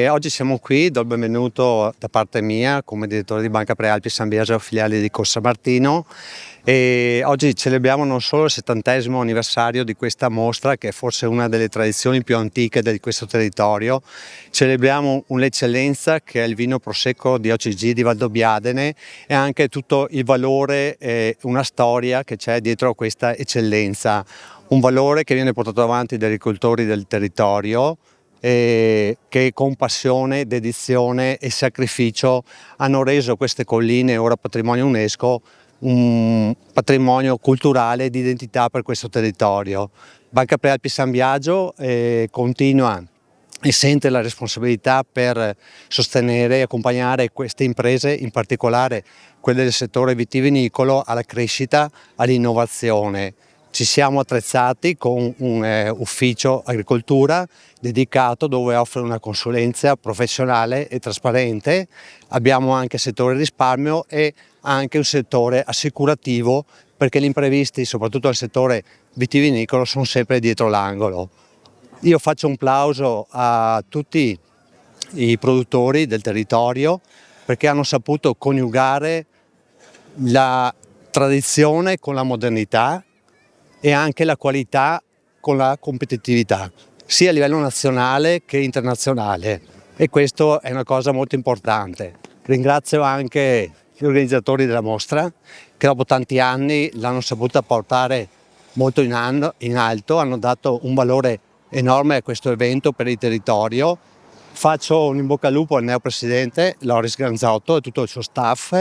E oggi siamo qui, do il benvenuto da parte mia come direttore di Banca Prealpi San Biagio filiale di Corsa Martino, e oggi celebriamo non solo il 70° anniversario di questa mostra, che è forse una delle tradizioni più antiche di questo territorio. Celebriamo un'eccellenza che è il vino Prosecco di OCG di Valdobbiadene e anche tutto il valore e una storia che c'è dietro a questa eccellenza, un valore che viene portato avanti dagli agricoltori del territorio, che con passione, dedizione e sacrificio hanno reso queste colline, ora patrimonio UNESCO, un patrimonio culturale di identità per questo territorio. Banca Prealpi San Biagio continua e sente la responsabilità per sostenere e accompagnare queste imprese, in particolare quelle del settore vitivinicolo, alla crescita, all'innovazione. Ci siamo attrezzati con un ufficio agricoltura dedicato, dove offre una consulenza professionale e trasparente. Abbiamo anche il settore risparmio e anche un settore assicurativo, perché gli imprevisti, soprattutto nel settore vitivinicolo, sono sempre dietro l'angolo. Io faccio un plauso a tutti i produttori del territorio, perché hanno saputo coniugare la tradizione con la modernità e anche la qualità con la competitività, sia a livello nazionale che internazionale, e questo è una cosa molto importante. Ringrazio anche gli organizzatori della mostra, che dopo tanti anni l'hanno saputa portare molto in alto, hanno dato un valore enorme a questo evento per il territorio. Faccio un in bocca al lupo al neopresidente Loris Granzotto e tutto il suo staff.